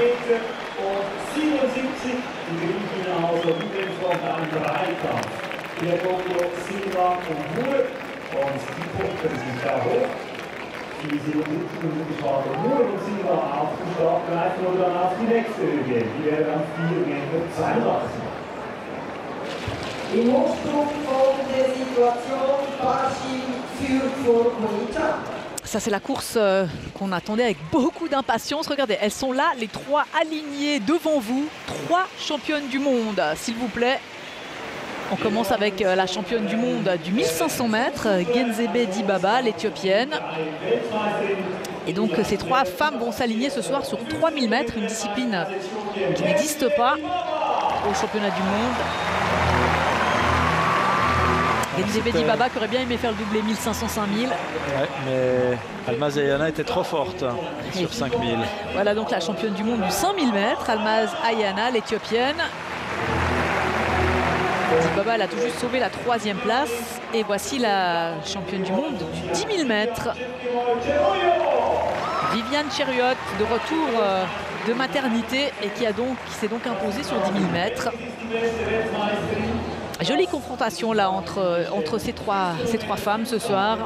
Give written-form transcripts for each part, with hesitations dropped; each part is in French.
Meter und 77 in Griechenland, also Lieblingsland an Dreikampf. Diego Silva und Moore und die Punkte sind da hoch. Die sind geschlagen. Moore und Silva auf den Start greifen oder dann auf die nächste Höhe gehen. Die wäre dann 4 Meter 82. Im Hochsprung folgende Situation, Barschim führt vor Monitor. Ça, c'est la course qu'on attendait avec beaucoup d'impatience. Regardez, elles sont là, les 3 alignées devant vous. 3 championnes du monde, s'il vous plaît. On commence avec la championne du monde du 1500 mètres, Genzebe Dibaba, l'éthiopienne. Et donc, ces 3 femmes vont s'aligner ce soir sur 3000 mètres, une discipline qui n'existe pas au championnat du monde. Genzebe Dibaba qui aurait bien aimé faire le doublé 1500-5000. Ouais, mais Almaz Ayana était trop forte sur 5000. Voilà donc la championne du monde du 5000 mètres, Almaz Ayana, l'éthiopienne. Dibaba, elle a tout juste sauvé la 3e place. Et voici la championne du monde du 10 000 mètres. Viviane Cheriot, de retour de maternité et qui s'est donc imposée sur 10 000 mètres. Jolie confrontation là entre ces trois femmes ce soir.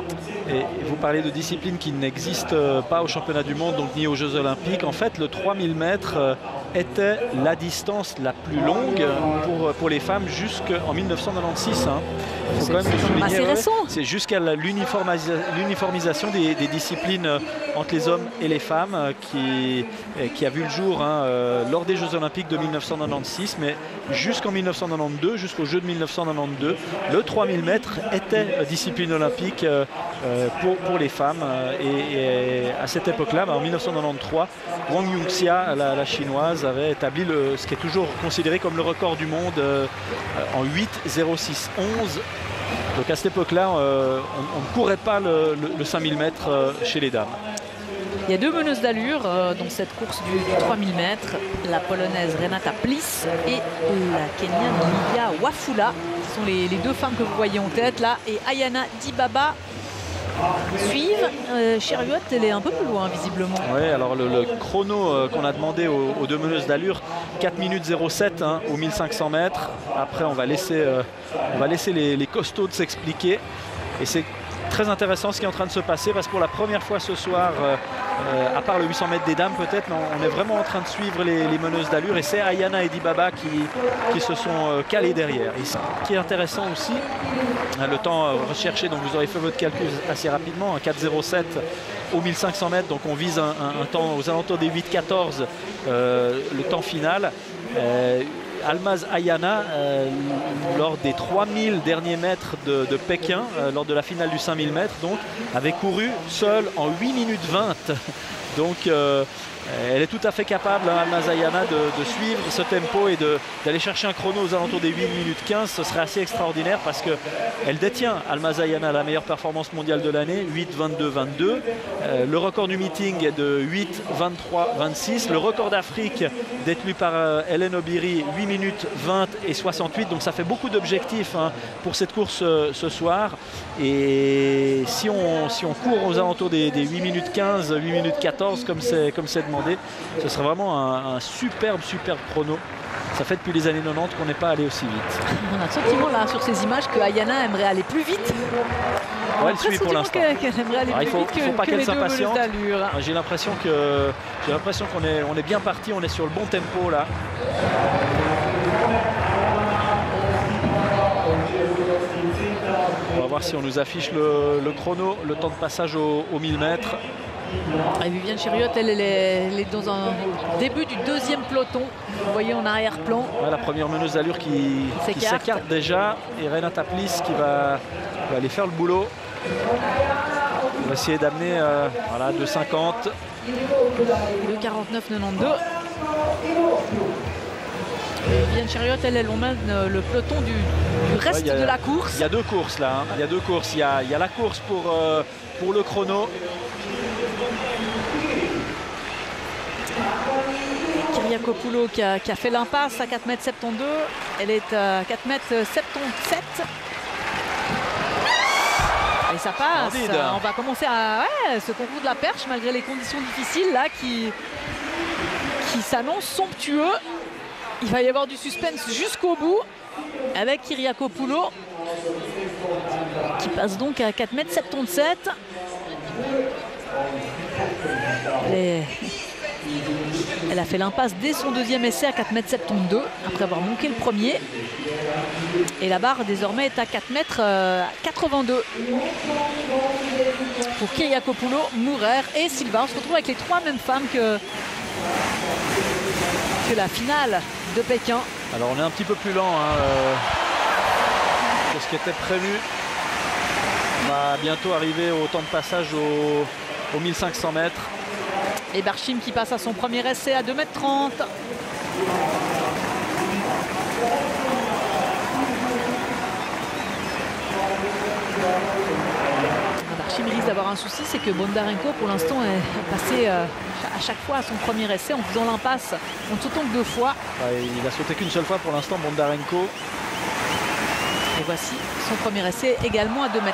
Et vous parlez de disciplines qui n'existent pas au championnat du monde, donc ni aux Jeux Olympiques. En fait, le 3000 mètres était la distance la plus longue pour les femmes jusqu'en 1996. Hein. Il faut quand même le souligner. Assez récent. C'est jusqu'à l'uniformisation des disciplines entre les hommes et les femmes qui a vu le jour lors des Jeux Olympiques de 1996, mais jusqu'en 1992, jusqu'aux Jeux de 1992, le 3000 mètres était discipline olympique pour les femmes. Et à cette époque-là, en 1993, Wang Yunxia, la chinoise, avait établi ce qui est toujours considéré comme le record du monde en 8,06,11. Donc à cette époque-là, on ne courait pas le 5000 mètres chez les dames. Il y a 2 meneuses d'allure dans cette course du 3000 mètres, la polonaise Renata Plisz et la kenyane Livia Wafula. Ce sont les 2 femmes que vous voyez en tête là. Et Ayana Dibaba suivent. Cheriot, elle est un peu plus loin visiblement. Oui, alors le chrono qu'on a demandé aux 2 meneuses d'allure, 4 minutes 07 aux 1500 mètres. Après, on va laisser les costauds s'expliquer. Et c'est très intéressant ce qui est en train de se passer parce que pour la première fois ce soir, à part le 800 mètres des dames peut-être, on est vraiment en train de suivre les meneuses d'allure et c'est Ayana et Dibaba qui se sont calés derrière. Et ce qui est intéressant aussi, le temps recherché, donc vous aurez fait votre calcul assez rapidement, 4,07 aux 1500 mètres, donc on vise un temps aux alentours des 8,14 le temps final. Almaz Ayana, lors des 3000 derniers mètres de Pékin, lors de la finale du 5000 mètres, donc, avait couru seule en 8 minutes 20. Donc elle est tout à fait capable, Almaz Ayana, de suivre ce tempo et d'aller chercher un chrono aux alentours des 8 minutes 15. Ce serait assez extraordinaire parce qu'elle détient, Almaz Ayana, la meilleure performance mondiale de l'année, 8,22,22. Le record du meeting est de 8,23,26. Le record d'Afrique détenu par Hélène Obiri, 8 minutes 20 et 68. Donc ça fait beaucoup d'objectifs pour cette course ce soir. Et si on court aux alentours des 8 minutes 15, 8 minutes 14 comme c'est demandé, ce serait vraiment un superbe chrono. Ça fait depuis les années 90 qu'on n'est pas allé aussi vite. On a le sentiment là sur ces images que Ayana aimerait aller plus vite. Ouais, elle suit pour l'instant. Il faut pas qu'elle les 2 meneuses s'impatiente. d'allure. J'ai l'impression qu'on est bien parti, on est sur le bon tempo là. On va voir si on nous affiche le chrono, le temps de passage aux 1000 mètres. Et Viviane Cheriot, elle est dans un début du 2e peloton. Vous voyez en arrière-plan. Ouais, la première meneuse d'allure qui s'écarte déjà. Et Renata Plisz qui va aller faire le boulot. On va essayer d'amener 2,50. 2,49,92. Viviane Cheriot, elle emmène le peloton du reste de la course. Il y a 2 courses là. Il y a 2 courses. Il y a la course pour le chrono. Kyriakopoulou qui a fait l'impasse à 4,72 m. Elle est à 4,77 m. Et ça passe. Splendide. On va commencer à ce concours de la perche malgré les conditions difficiles là qui s'annoncent somptueux. Il va y avoir du suspense jusqu'au bout avec Kyriakopoulos qui passe donc à 4,77 m. Elle a fait l'impasse dès son deuxième essai à 4,72 m après avoir manqué le premier. Et la barre désormais est à 4,82 m pour Kyriakopoulos, Mourer et Silva. On se retrouve avec les trois mêmes femmes que la finale de Pékin. Alors on est un petit peu plus lent que ce qui était prévu. On va bientôt arriver au temps de passage aux 1500 mètres. Et Barshim qui passe à son premier essai à 2,30 m. Barshim risque d'avoir un souci, c'est que Bondarenko pour l'instant est passé à chaque fois à son premier essai en faisant l'impasse, en sautant que 2 fois. Il a sauté qu'une seule fois pour l'instant, Bondarenko. Et voici son premier essai également à 2,30 m.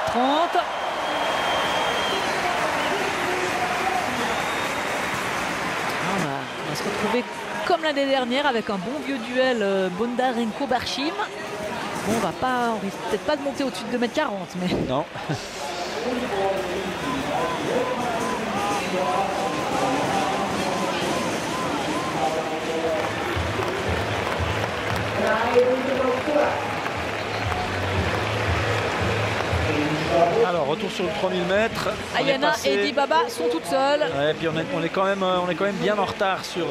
On va se retrouver comme l'année dernière avec un bon vieux duel Bondarenko-Barshim. Bon, on risque peut-être pas de monter au-dessus de 2,40 m, mais... Non. Alors retour sur le 3000 mètres. Ayana et Dibaba sont toutes seules. Ouais, et puis on est quand même bien en retard sur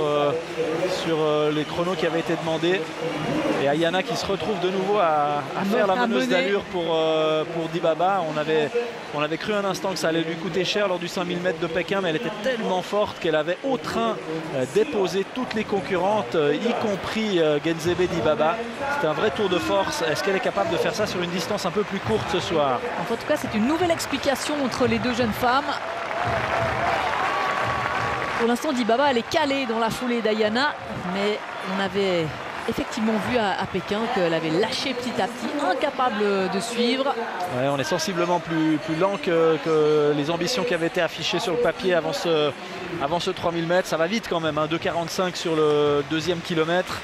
les chronos qui avaient été demandés. Et Ayana qui se retrouve de nouveau à faire la meneuse d'allure pour Dibaba. On avait cru un instant que ça allait lui coûter cher lors du 5000 mètres de Pékin, mais elle était tellement forte qu'elle avait au train déposé toutes les concurrentes, y compris Genzebe Dibaba. C'était un vrai tour de force. Est-ce qu'elle est capable de faire ça sur une distance un peu plus courte ce soir? En tout cas, c'est une nouvelle explication entre les deux jeunes femmes. Pour l'instant, Dibaba, elle est calée dans la foulée d'Ayana, mais on avait effectivement vu à Pékin qu'elle avait lâché petit à petit, incapable de suivre. Ouais, on est sensiblement plus lent que les ambitions qui avaient été affichées sur le papier avant ce 3000 mètres. Ça va vite quand même, 2,45 sur le deuxième kilomètre.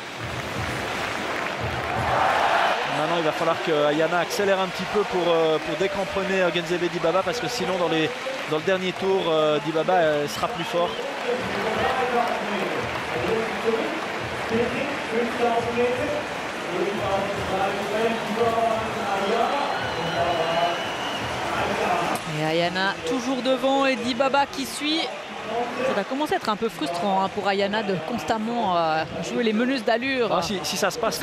Maintenant, il va falloir que Ayana accélère un petit peu pour décramponner Genzebe Dibaba, parce que sinon, dans le dernier tour, Dibaba sera plus fort. Et Ayana toujours devant et Dibaba qui suit. Ça va commencer à être un peu frustrant pour Ayana de constamment jouer les meneuses d'allure. Si ça se passe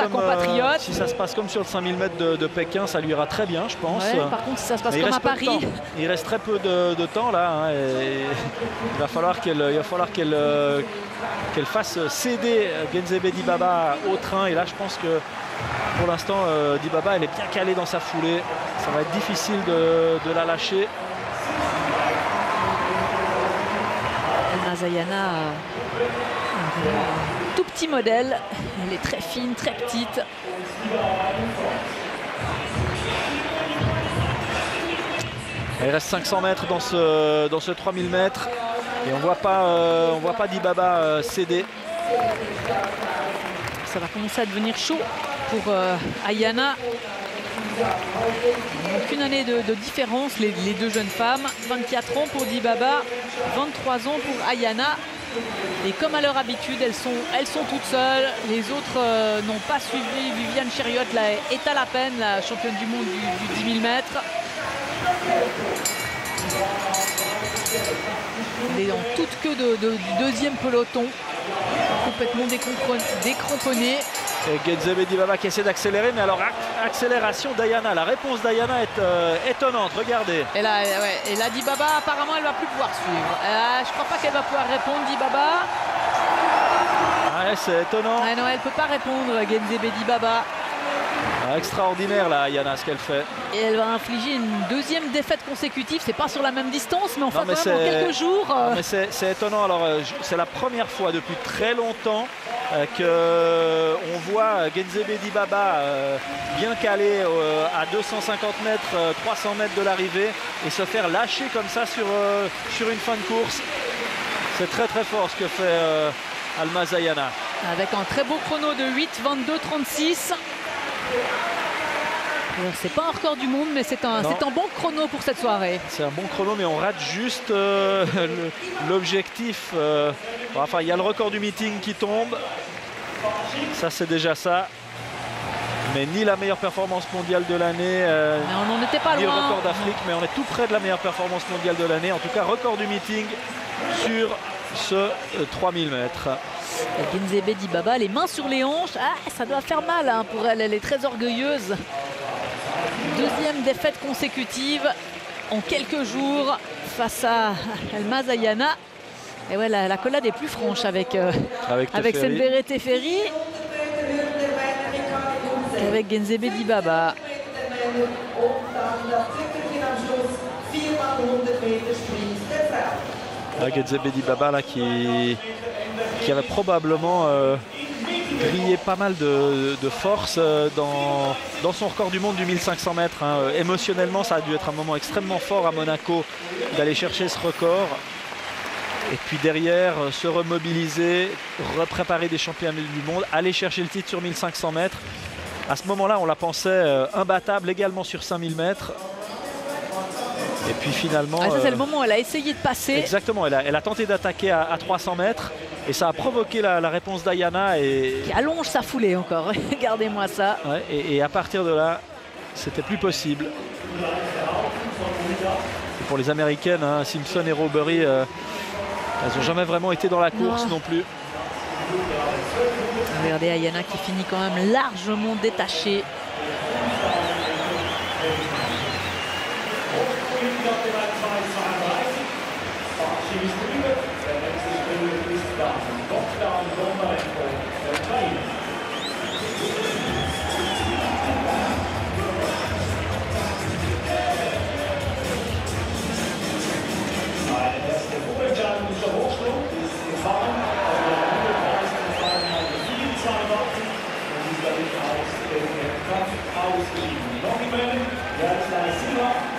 comme sur le 5000 mètres de Pékin, ça lui ira très bien, je pense. Ouais, par contre, si ça se passe comme à Paris, il reste très peu de temps là. Et il va falloir qu'elle fasse céder Genzebe Dibaba au train. Et là, je pense que pour l'instant, Dibaba, elle est bien calée dans sa foulée. Ça va être difficile de la lâcher. Ayana, un tout petit modèle, elle est très fine, très petite. Il reste 500 mètres dans ce 3000 mètres et on voit pas Dibaba céder. Ça va commencer à devenir chaud pour Ayana. Aucune année de différence, les deux jeunes femmes. 24 ans pour Dibaba, 23 ans pour Ayana. Et comme à leur habitude, elles sont toutes seules. Les autres n'ont pas suivi. Viviane Chériot là, est à la peine, la championne du monde du 10 000 mètres. Elle est en toute queue du deuxième peloton. Complètement décromponnée. Et Genzebe Dibaba qui essaie d'accélérer, mais alors accélération d'Ayana. La réponse d'Ayana est étonnante, regardez. Et là, Dibaba, apparemment, elle ne va plus pouvoir suivre. Je ne crois pas qu'elle va pouvoir répondre, Dibaba. Ouais, c'est étonnant. Non, elle ne peut pas répondre, Genzebe Dibaba. Ah, extraordinaire là, Yana, ce qu'elle fait. Et elle va infliger une deuxième défaite consécutive. C'est pas sur la même distance, mais enfin mais quand même en quelques jours. Non, mais c'est étonnant. Alors c'est la première fois depuis très longtemps qu'on voit Genzebe Dibaba bien calé à 250 mètres, 300 mètres de l'arrivée et se faire lâcher comme ça sur une fin de course. C'est très très fort ce que fait Almaz Ayana. Avec un très beau chrono de 8:22:36. C'est pas un record du monde, mais c'est un bon chrono pour cette soirée. C'est un bon chrono, mais on rate juste l'objectif. Enfin, il y a le record du meeting qui tombe. Ça, c'est déjà ça. Mais ni la meilleure performance mondiale de l'année, on n'en était pas ni loin. le record d'Afrique, mais on est tout près de la meilleure performance mondiale de l'année. En tout cas, record du meeting sur ce 3000 mètres. Genzebe Dibaba, les mains sur les hanches. Ah, ça doit faire mal hein, pour elle. Elle est très orgueilleuse. Deuxième défaite consécutive en quelques jours face à Almaz Ayana. Et ouais, la collade est plus franche avec Senbere Teferi. Et avec Genzebe Dibaba. Genzebe Dibaba là qui avait probablement grillé pas mal de force dans son record du monde du 1500 mètres. Hein. Émotionnellement, ça a dû être un moment extrêmement fort à Monaco d'aller chercher ce record. Et puis derrière, se remobiliser, repréparer des championnats du monde, aller chercher le titre sur 1500 mètres. À ce moment-là, on la pensait imbattable également sur 5000 mètres. Et puis finalement... ça c'est le moment où elle a essayé de passer. Exactement, elle a tenté d'attaquer à 300 mètres. Et ça a provoqué la réponse d'Ayana. Qui allonge sa foulée encore, regardez-moi ça. Ouais, et à partir de là, c'était plus possible. Et pour les Américaines, hein, Simpson et Robbery, elles n'ont jamais vraiment été dans la course non plus. Regardez Ayana qui finit quand même largement détachée. Ausgeschieden. Noch die Männer, ja, das war